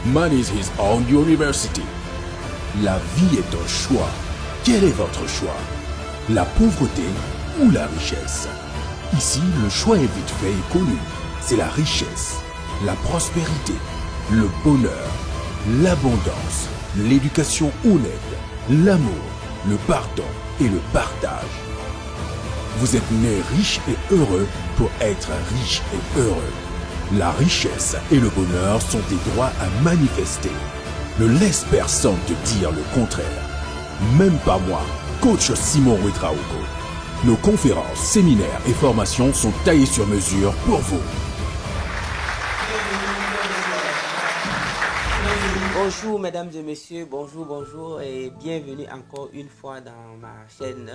Money is his own university. La vie est un choix. Quel est votre choix? La pauvreté ou la richesse? Ici, le choix est vite fait et connu. C'est la richesse, la prospérité, le bonheur, l'abondance, l'éducation honnête, l'amour, le pardon et le partage. Vous êtes né riche et heureux pour être riche et heureux. La richesse et le bonheur sont des droits à manifester. Ne laisse personne te dire le contraire. Même pas moi, coach Simon Ouedraogo. Nos conférences, séminaires et formations sont taillées sur mesure pour vous. Bonjour mesdames et messieurs, bonjour et bienvenue encore une fois dans ma chaîne.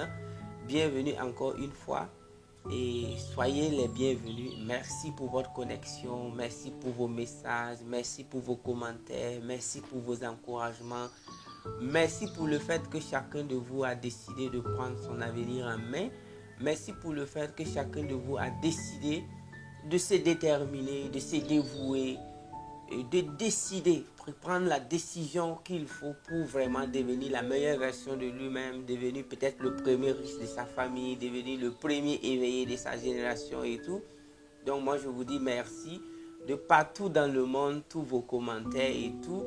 Bienvenue encore une fois et soyez les bienvenus. Merci pour votre connexion, merci pour vos messages, merci pour vos commentaires, merci pour vos encouragements. Merci pour le fait que chacun de vous a décidé de prendre son avenir en main. Merci pour le fait que chacun de vous a décidé de se déterminer, de se dévouer, de décider, de prendre la décision qu'il faut pour vraiment devenir la meilleure version de lui-même, devenir peut-être le premier riche de sa famille, devenir le premier éveillé de sa génération et tout. Donc moi je vous dis merci de partout dans le monde, tous vos commentaires et tout.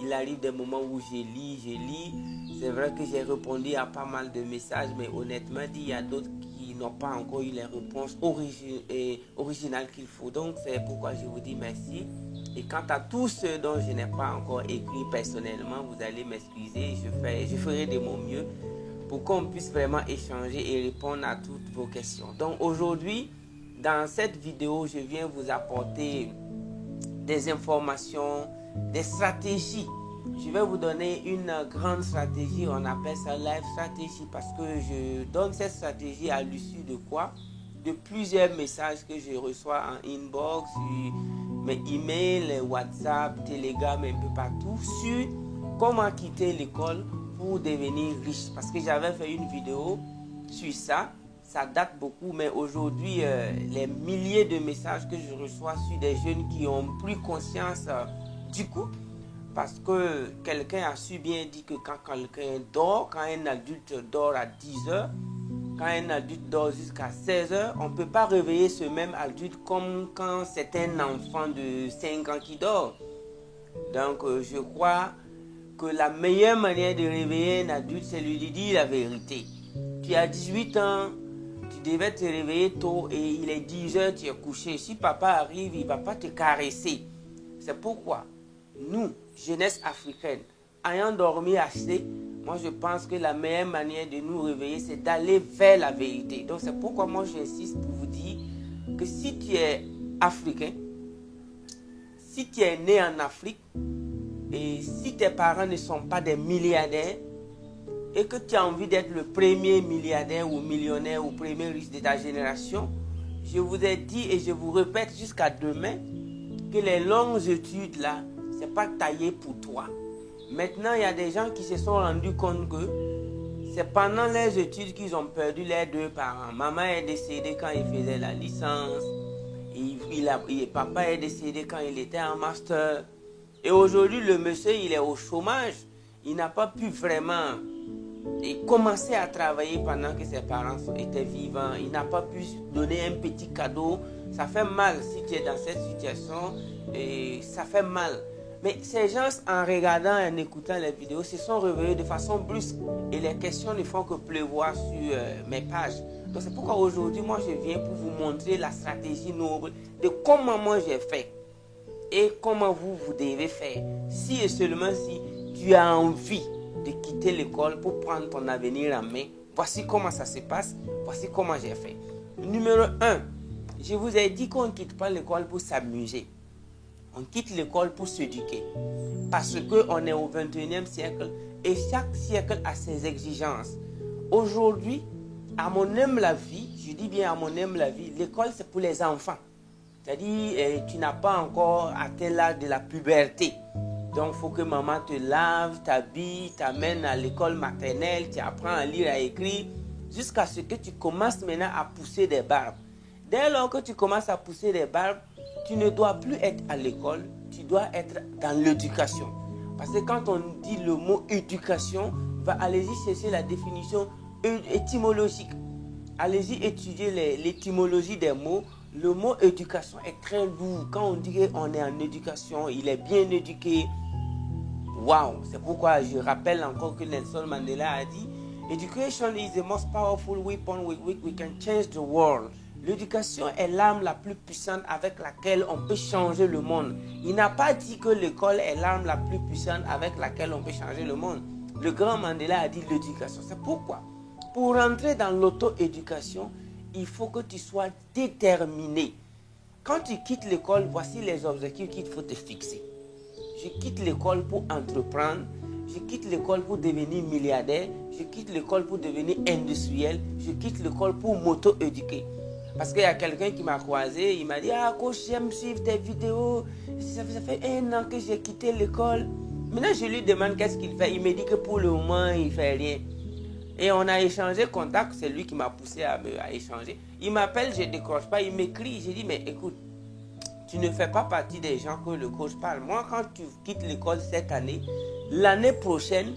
Il arrive des moments où je lis. C'est vrai que j'ai répondu à pas mal de messages, mais honnêtement dit, il y a d'autres qui n'ont pas encore eu les réponses originales qu'il faut. Donc c'est pourquoi je vous dis merci. Et quant à tous ceux dont je n'ai pas encore écrit personnellement, vous allez m'excuser. Je ferai de mon mieux pour qu'on puisse vraiment échanger et répondre à toutes vos questions. Donc aujourd'hui, dans cette vidéo, je viens vous apporter des informations, des stratégies. Je vais vous donner une grande stratégie, on appelle ça live stratégie parce que je donne cette stratégie à l'issue de quoi? De plusieurs messages que je reçois en inbox, sur mes emails, WhatsApp, Telegram, un peu partout, sur comment quitter l'école pour devenir riche. Parce que j'avais fait une vidéo sur ça, ça date beaucoup, mais aujourd'hui, les milliers de messages que je reçois sur des jeunes qui ont pris conscience du coup, parce que quelqu'un a su bien dire que quand quelqu'un dort, quand un adulte dort à 10 heures, quand un adulte dort jusqu'à 16 heures, on ne peut pas réveiller ce même adulte comme quand c'est un enfant de 5 ans qui dort. Donc je crois que la meilleure manière de réveiller un adulte, c'est lui dire la vérité. Tu as 18 ans, tu devais te réveiller tôt et il est 10 heures, tu es couché. Si papa arrive, il ne va pas te caresser. C'est pourquoi nous, jeunesse africaine, ayant dormi assez, moi je pense que la meilleure manière de nous réveiller, c'est d'aller vers la vérité. Donc c'est pourquoi moi j'insiste pour vous dire que si tu es africain, si tu es né en Afrique, et si tes parents ne sont pas des milliardaires, et que tu as envie d'être le premier milliardaire ou millionnaire ou premier riche de ta génération, je vous ai dit et je vous répète jusqu'à demain que les longues études là, ce n'est pas taillé pour toi. Maintenant, il y a des gens qui se sont rendus compte que c'est pendant les études qu'ils ont perdu leurs deux parents. Maman est décédée quand il faisait la licence. Papa est décédé quand il était en master. Et aujourd'hui, le monsieur, il est au chômage. Il n'a pas pu vraiment commencer à travailler pendant que ses parents étaient vivants. Il n'a pas pu donner un petit cadeau. Ça fait mal si tu es dans cette situation. Et ça fait mal. Mais ces gens, en regardant et en écoutant les vidéos, se sont réveillés de façon brusque. Et les questions ne font que pleuvoir sur mes pages. Donc c'est pourquoi aujourd'hui, moi, je viens pour vous montrer la stratégie noble de comment moi j'ai fait. Et comment vous devez faire. Si et seulement si tu as envie de quitter l'école pour prendre ton avenir en main, voici comment ça se passe. Voici comment j'ai fait. Numéro 1, je vous ai dit qu'on ne quitte pas l'école pour s'amuser. On quitte l'école pour s'éduquer. Parce qu'on est au 21e siècle et chaque siècle a ses exigences. Aujourd'hui, à mon humble avis, je dis bien à mon humble avis, l'école c'est pour les enfants. C'est-à-dire, tu n'as pas encore atteint l'âge de la puberté. Donc, il faut que maman te lave, t'habille, t'amène à l'école maternelle, tu apprends à lire, à écrire, jusqu'à ce que tu commences maintenant à pousser des barbes. Dès lors que tu commences à pousser des barbes, tu ne dois plus être à l'école, tu dois être dans l'éducation. Parce que quand on dit le mot éducation, allez-y chercher la définition étymologique. Allez-y étudier l'étymologie des mots. Le mot éducation est très lourd. Quand on dit qu'on est en éducation, il est bien éduqué. Waouh! C'est pourquoi je rappelle encore que Nelson Mandela a dit Education is the most powerful weapon with which we can change the world. L'éducation est l'arme la plus puissante avec laquelle on peut changer le monde. Il n'a pas dit que l'école est l'arme la plus puissante avec laquelle on peut changer le monde. Le grand Mandela a dit l'éducation. C'est pourquoi, pour rentrer dans l'auto-éducation, il faut que tu sois déterminé. Quand tu quittes l'école, voici les objectifs qu'il faut te fixer. Je quitte l'école pour entreprendre. Je quitte l'école pour devenir milliardaire. Je quitte l'école pour devenir industriel. Je quitte l'école pour m'auto-éduquer. Parce qu'il y a quelqu'un qui m'a croisé, il m'a dit « Ah, coach, j'aime suivre tes vidéos. Ça fait 1 an que j'ai quitté l'école. » Maintenant, je lui demande qu'est-ce qu'il fait. Il me dit que pour le moment, il ne fait rien. Et on a échangé contact. C'est lui qui m'a poussé à échanger. Il m'appelle, je ne décroche pas. Il m'écrit. J'ai dit « Mais écoute, tu ne fais pas partie des gens que le coach parle. Moi, quand tu quittes l'école cette année, l'année prochaine,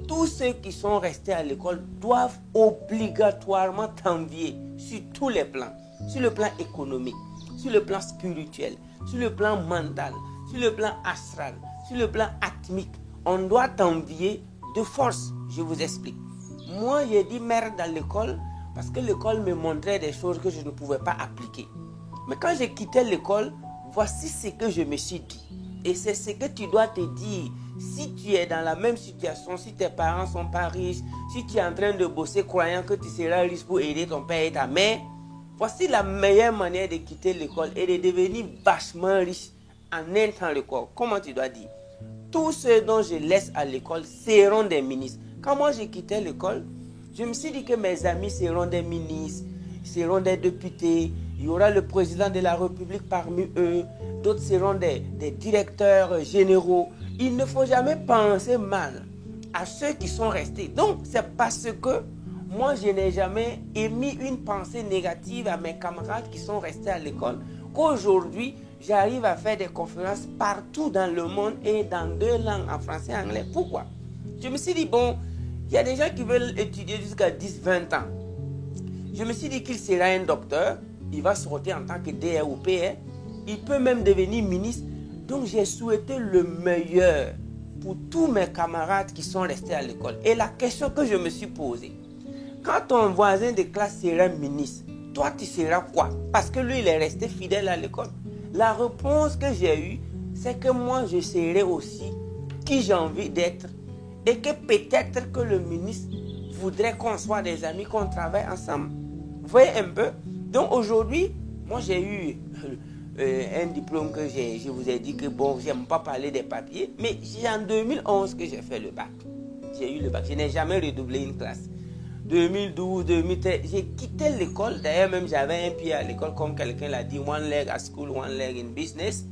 tous ceux qui sont restés à l'école doivent obligatoirement t'envier sur tous les plans. Sur le plan économique, sur le plan spirituel, sur le plan mental, sur le plan astral, sur le plan atmique. On doit t'envier de force. Je vous explique. Moi, j'ai dit merde dans l'école parce que l'école me montrait des choses que je ne pouvais pas appliquer. Mais quand j'ai quitté l'école, voici ce que je me suis dit. Et c'est ce que tu dois te dire. Si tu es dans la même situation, si tes parents ne sont pas riches, si tu es en train de bosser croyant que tu seras riche pour aider ton père et ta mère, voici la meilleure manière de quitter l'école et de devenir vachement riche en un temps record. Comment tu dois dire? Tous ceux dont je laisse à l'école seront des ministres. Quand moi j'ai quitté l'école, je me suis dit que mes amis seront des ministres, seront des députés, il y aura le président de la République parmi eux, d'autres seront des directeurs généraux. Il ne faut jamais penser mal à ceux qui sont restés. Donc, c'est parce que moi, je n'ai jamais émis une pensée négative à mes camarades qui sont restés à l'école qu'aujourd'hui, j'arrive à faire des conférences partout dans le monde et dans 2 langues, en français et en anglais. Pourquoi? Je me suis dit, bon, il y a des gens qui veulent étudier jusqu'à 10-20 ans. Je me suis dit qu'il sera un docteur, il va sortir en tant que DR ou PR, il peut même devenir ministre. Donc, j'ai souhaité le meilleur pour tous mes camarades qui sont restés à l'école. Et la question que je me suis posée, quand ton voisin de classe sera ministre, toi, tu seras quoi? Parce que lui, il est resté fidèle à l'école. La réponse que j'ai eue, c'est que moi, je serai aussi qui j'ai envie d'être. Et que peut-être que le ministre voudrait qu'on soit des amis, qu'on travaille ensemble. Vous voyez un peu? Donc, aujourd'hui, moi, j'ai eu un diplôme que je vous ai dit que bon, j'aime pas parler des papiers, mais c'est en 2011 que j'ai fait le bac. J'ai eu le bac, je n'ai jamais redoublé une classe. 2012, 2013, j'ai quitté l'école. D'ailleurs, même j'avais un pied à l'école, comme quelqu'un l'a dit, one leg at school, one leg in business.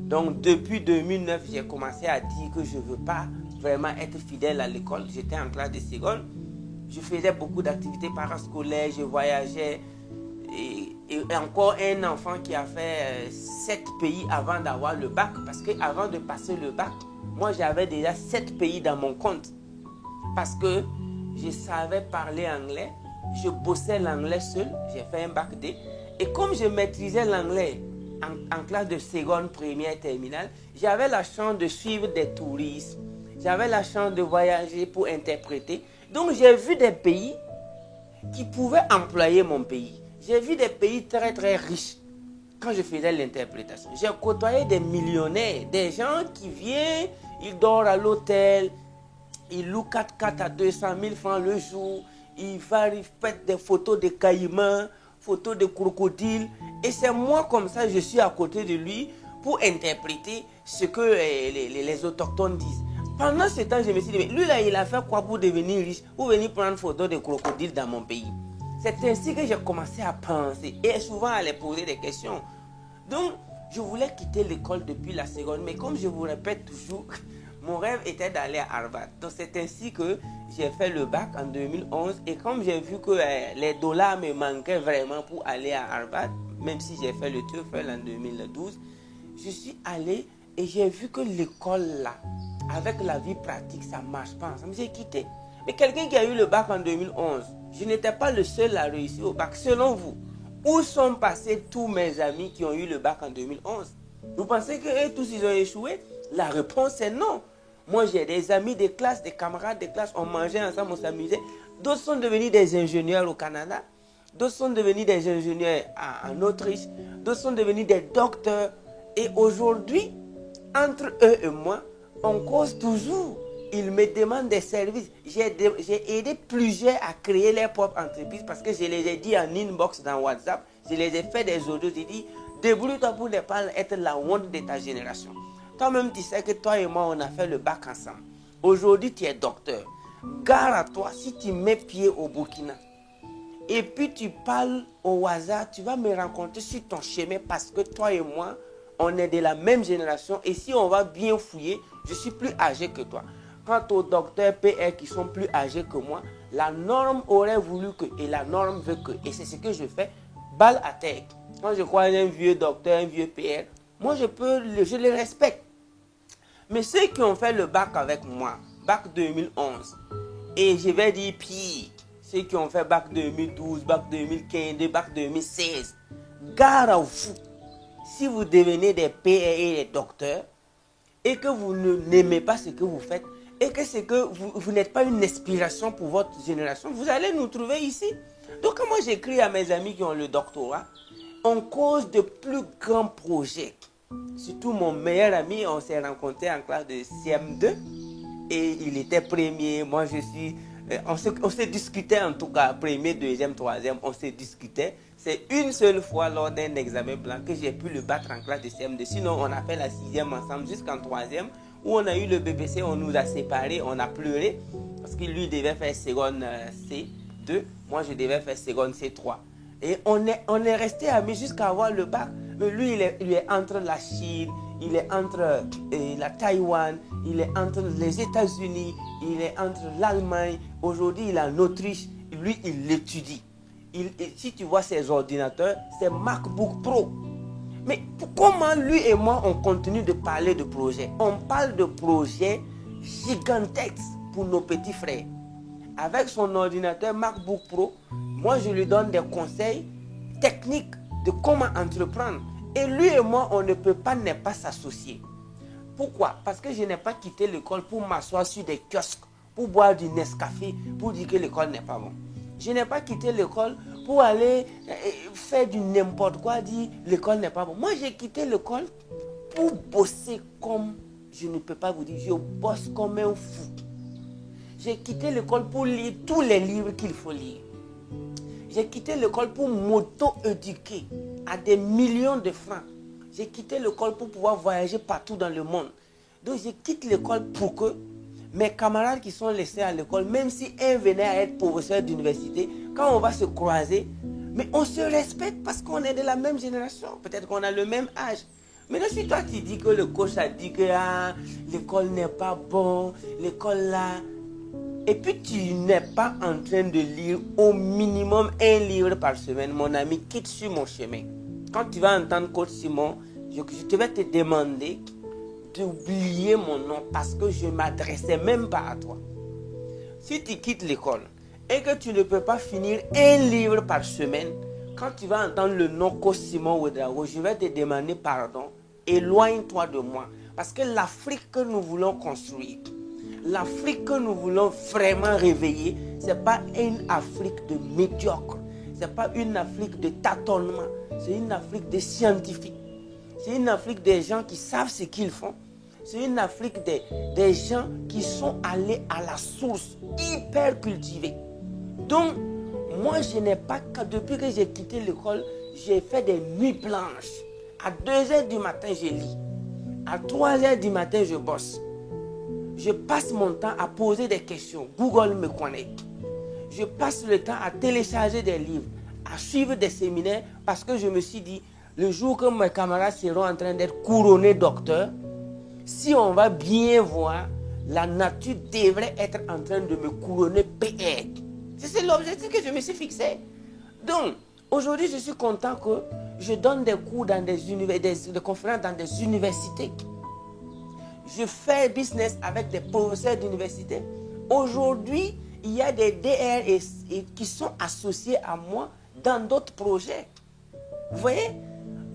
Donc, depuis 2009, j'ai commencé à dire que je ne veux pas vraiment être fidèle à l'école. J'étais en classe de seconde. Je faisais beaucoup d'activités parascolaires, je voyageais. Et encore un enfant qui a fait 7 pays avant d'avoir le bac. Parce qu'avant de passer le bac, moi j'avais déjà 7 pays dans mon compte. Parce que je savais parler anglais, je bossais l'anglais seul, j'ai fait un bac D. Et comme je maîtrisais l'anglais en classe de seconde, première, terminale, j'avais la chance de suivre des touristes, j'avais la chance de voyager pour interpréter. Donc j'ai vu des pays qui pouvaient employer mon pays. J'ai vu des pays très très riches quand je faisais l'interprétation. J'ai côtoyé des millionnaires, des gens qui viennent, ils dorment à l'hôtel, ils louent 4x4 à 200 000 francs le jour, ils font des photos de caïmans, photos de crocodiles. Et c'est moi comme ça, je suis à côté de lui pour interpréter ce que les autochtones disent. Pendant ce temps, je me suis dit, mais lui là, il a fait quoi pour devenir riche, pour venir prendre photos de crocodiles dans mon pays? C'est ainsi que j'ai commencé à penser et souvent à les poser des questions. Donc, je voulais quitter l'école depuis la seconde, mais comme je vous répète toujours, mon rêve était d'aller à Harvard. Donc, c'est ainsi que j'ai fait le bac en 2011. Et comme j'ai vu que les dollars me manquaient vraiment pour aller à Harvard, même si j'ai fait le TOEFL en 2012, je suis allé Et j'ai vu que l'école là, avec la vie pratique, ça ne marche pas ensemble. J'ai quitté. Mais quelqu'un qui a eu le bac en 2011, je n'étais pas le seul à réussir au bac. Selon vous, où sont passés tous mes amis qui ont eu le bac en 2011? Vous pensez qu'eux tous ils ont échoué? La réponse est non. Moi j'ai des amis de classe, des camarades de classe, on mangeait ensemble, on s'amusait. D'autres sont devenus des ingénieurs au Canada. D'autres sont devenus des ingénieurs en Autriche. D'autres sont devenus des docteurs. Et aujourd'hui, entre eux et moi, on cause toujours. Ils me demandent des services. J'ai aidé plusieurs à créer leur propre entreprise parce que je les ai dit en inbox dans WhatsApp. Je les ai fait des audios. J'ai dit, débrouille-toi pour ne pas être la honte de ta génération. Toi-même, tu sais que toi et moi, on a fait le bac ensemble. Aujourd'hui, tu es docteur. Gare à toi, si tu mets pied au Burkina et puis tu parles au hasard, tu vas me rencontrer sur ton chemin parce que toi et moi, on est de la même génération. Et si on va bien fouiller, je suis plus âgé que toi. Quant aux docteurs PR qui sont plus âgés que moi, la norme aurait voulu que, et la norme veut que, et c'est ce que je fais, balle à terre. Quand je croise un vieux docteur, un vieux PR, moi je les respecte. Mais ceux qui ont fait le bac avec moi, bac 2011, et je vais dire pire, ceux qui ont fait bac 2012, bac 2015, bac 2016, gare à vous. Si vous devenez des PR et des docteurs, et que vous n'aimez pas ce que vous faites, et que c'est que vous n'êtes pas une inspiration pour votre génération, vous allez nous trouver ici. Donc moi j'écris à mes amis qui ont le doctorat, on cause de plus grands projets. Surtout mon meilleur ami, on s'est rencontrés en classe de CM2 et il était premier, moi je suis... On s'est discuté en tout cas, premier, deuxième, troisième, on s'est discuté. C'est une seule fois lors d'un examen blanc que j'ai pu le battre en classe de CM2. Sinon, on a fait la sixième ensemble jusqu'en troisième où on a eu le BBC, on nous a séparés, on a pleuré parce que lui devait faire seconde C2, moi je devais faire seconde C3. Et on est resté amis jusqu'à avoir le bac. Mais lui, il est entre la Chine, il est entre la Taïwan, il est entre les États-Unis, il est entre l'Allemagne. Aujourd'hui, il est en Autriche. Lui, il l'étudie. Si tu vois ses ordinateurs, c'est MacBook Pro. Mais comment lui et moi, on continue de parler de projets? On parle de projets gigantesques pour nos petits frères. Avec son ordinateur MacBook Pro, moi, je lui donne des conseils techniques de comment entreprendre. Et lui et moi, on ne peut pas ne pas s'associer. Pourquoi? Parce que je n'ai pas quitté l'école pour m'asseoir sur des kiosques, pour boire du Nescafé, pour dire que l'école n'est pas bon. Je n'ai pas quitté l'école pour aller faire du n'importe quoi, dire l'école n'est pas bon. Moi, j'ai quitté l'école pour bosser comme, je ne peux pas vous dire, je bosse comme un fou. J'ai quitté l'école pour lire tous les livres qu'il faut lire. J'ai quitté l'école pour m'auto-éduquer à des millions de francs. J'ai quitté l'école pour pouvoir voyager partout dans le monde. Donc je quitte l'école pour que mes camarades qui sont laissés à l'école, même si un venait à être professeur d'université, quand on va se croiser, mais on se respecte parce qu'on est de la même génération. Peut-être qu'on a le même âge. Mais si toi tu dis que le coach a dit que l'école n'est pas bon, l'école là... Et puis tu n'es pas en train de lire au minimum un livre par semaine, mon ami, quitte sur mon chemin. Quand tu vas entendre coach Simon, je vais te demander d'oublier mon nom parce que je ne m'adressais même pas à toi. Si tu quittes l'école et que tu ne peux pas finir un livre par semaine, quand tu vas entendre le nom coach Simon Ouedraogo, je vais te demander pardon. Éloigne-toi de moi. Parce que l'Afrique que nous voulons construire, l'Afrique que nous voulons vraiment réveiller, ce n'est pas une Afrique de médiocres. Ce n'est pas une Afrique de tâtonnement. C'est une Afrique de scientifiques. C'est une Afrique des gens qui savent ce qu'ils font. C'est une Afrique des gens qui sont allés à la source, hyper cultivés. Donc, moi, je n'ai pas... Depuis que j'ai quitté l'école, j'ai fait des nuits blanches. À 2h du matin, je lis. À 3h du matin, je bosse. Je passe mon temps à poser des questions. Google me connaît. Je passe le temps à télécharger des livres, à suivre des séminaires parce que je me suis dit, le jour que mes camarades seront en train d'être couronnés docteurs, si on va bien voir, la nature devrait être en train de me couronner PR. C'est l'objectif que je me suis fixé. Donc, aujourd'hui, je suis content que je donne des cours dans des conférences dans des universités. je fais business avec des professeurs d'université. Aujourd'hui, il y a des DR qui sont associés à moi dans d'autres projets. Vous voyez?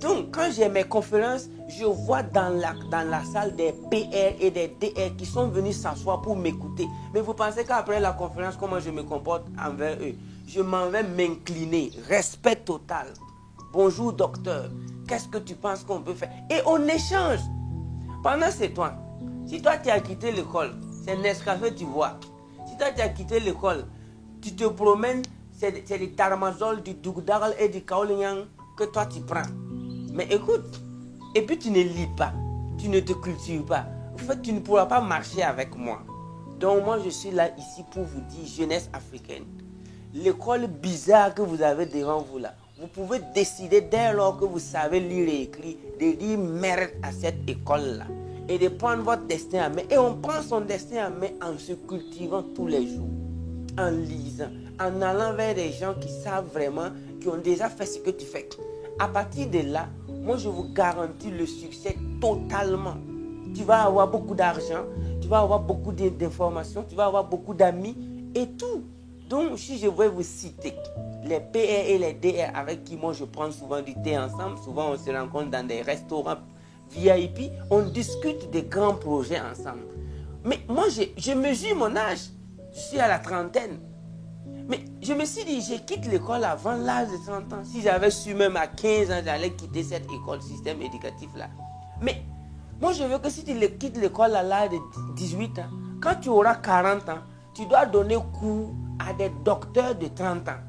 Donc, quand j'ai mes conférences, je vois dans la salle des PR et des DR qui sont venus s'asseoir pour m'écouter. Mais vous pensez qu'après la conférence, comment je me comporte envers eux? Je m'en vais m'incliner. Respect total. Bonjour docteur. Qu'est-ce que tu penses qu'on peut faire? Et on échange. Pendant ce temps, si toi tu as quitté l'école, c'est Nescafé tu vois. Si toi tu as quitté l'école, tu te promènes, c'est du Tarmazol, du Dugdaral et du Kaolinyang que toi tu prends. Mais écoute, et puis tu ne lis pas, tu ne te cultives pas. En fait, tu ne pourras pas marcher avec moi. Donc moi, je suis là ici pour vous dire, jeunesse africaine, l'école bizarre que vous avez devant vous là, vous pouvez décider dès lors que vous savez lire et écrire, de dire merde à cette école-là et de prendre votre destin en main. Et on prend son destin en main en se cultivant tous les jours, en lisant, en allant vers des gens qui savent vraiment, qui ont déjà fait ce que tu fais. À partir de là, moi je vous garantis le succès totalement. Tu vas avoir beaucoup d'argent, tu vas avoir beaucoup d'informations, tu vas avoir beaucoup d'amis et tout. Donc si je vais vous citer les PR et les DR avec qui moi je prends souvent du thé ensemble, souvent on se rencontre dans des restaurants VIP, on discute des grands projets ensemble. Mais moi je mesure mon âge, je suis à la trentaine. Mais je me suis dit, je quitte l'école avant l'âge de 30 ans. Si j'avais su même à 15 ans, j'allais quitter cette école, système éducatif là. Mais moi, je veux que si tu quittes l'école à l'âge de 18 ans, quand tu auras 40 ans, tu dois donner cours à des docteurs de 30 ans.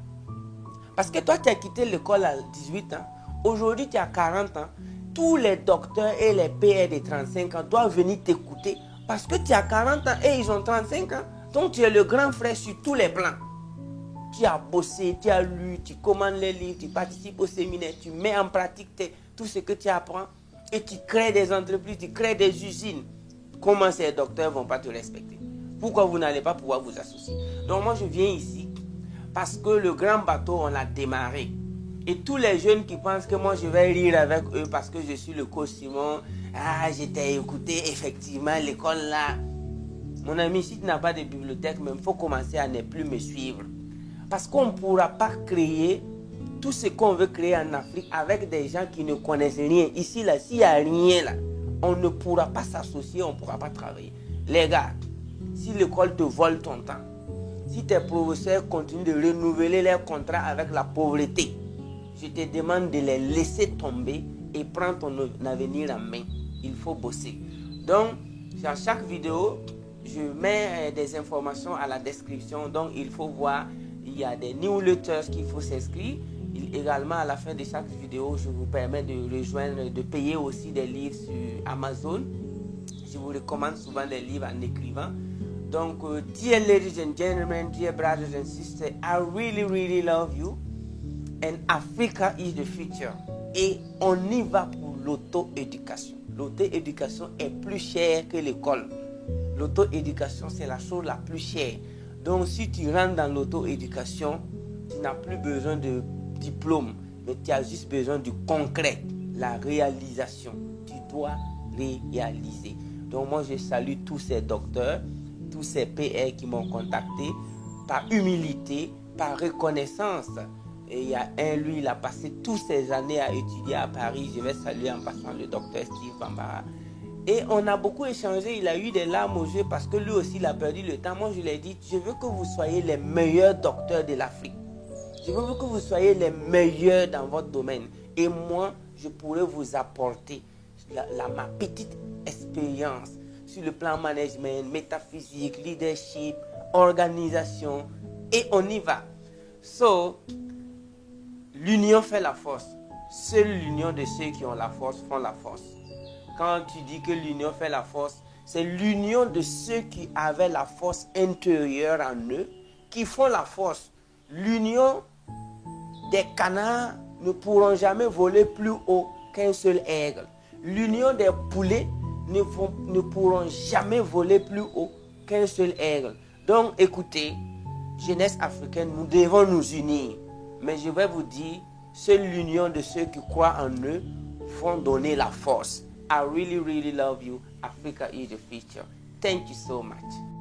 Parce que toi, tu as quitté l'école à 18 ans. Aujourd'hui, tu as 40 ans. Tous les docteurs et les PR de 35 ans doivent venir t'écouter. Parce que tu as 40 ans et ils ont 35 ans. Donc, tu es le grand frère sur tous les plans. Tu as bossé, tu as lu, tu commandes les livres, tu participes au séminaire, tu mets en pratique tout ce que tu apprends et tu crées des entreprises, tu crées des usines. Comment ces docteurs ne vont pas te respecter? Pourquoi vous n'allez pas pouvoir vous associer? Donc moi je viens ici parce que le grand bateau on l'a démarré. Et tous les jeunes qui pensent que moi je vais rire avec eux parce que je suis le coach Simon, je t'ai écouté, effectivement l'école là. Mon ami, si tu n'as pas de bibliothèque, il faut commencer à ne plus me suivre. Parce qu'on ne pourra pas créer tout ce qu'on veut créer en Afrique avec des gens qui ne connaissent rien. Ici, là, s'il n'y a rien là, on ne pourra pas s'associer, on ne pourra pas travailler. Les gars, si l'école te vole ton temps, si tes professeurs continuent de renouveler leurs contrats avec la pauvreté, je te demande de les laisser tomber et prendre ton avenir en main. Il faut bosser. Donc, dans chaque vidéo, je mets des informations à la description. Donc, il faut voir. Il y a des newsletters qu'il faut s'inscrire. Également, à la fin de chaque vidéo, je vous permets de rejoindre, de payer aussi des livres sur Amazon. Je vous recommande souvent les livres en écrivant. Donc, dear ladies and gentlemen, dear brothers and sisters, I really, really love you. And Africa is the future. Et on y va pour l'auto-éducation. L'auto-éducation est plus chère que l'école. L'auto-éducation, c'est la chose la plus chère. Donc, si tu rentres dans l'auto-éducation, tu n'as plus besoin de diplôme, mais tu as juste besoin du concret, la réalisation. Tu dois réaliser. Donc, moi, je salue tous ces docteurs, tous ces PR qui m'ont contacté par humilité, par reconnaissance. Et il y a lui, il a passé toutes ces années à étudier à Paris. Je vais saluer en passant le docteur Steve Bambara. Et on a beaucoup échangé, il a eu des larmes aux yeux parce que lui aussi il a perdu le temps. Moi je lui ai dit, je veux que vous soyez les meilleurs docteurs de l'Afrique. Je veux que vous soyez les meilleurs dans votre domaine. Et moi, je pourrais vous apporter ma petite expérience sur le plan management, métaphysique, leadership, organisation. Et on y va. So, l'union fait la force. Seule l'union de ceux qui ont la force font la force. Quand tu dis que l'union fait la force, c'est l'union de ceux qui avaient la force intérieure en eux qui font la force. L'union des canards ne pourront jamais voler plus haut qu'un seul aigle. L'union des poulets ne pourront jamais voler plus haut qu'un seul aigle. Donc écoutez, jeunesse africaine, nous devons nous unir. Mais je vais vous dire, seule l'union de ceux qui croient en eux font donner la force. I really, really love you. Africa is the future. Thank you so much.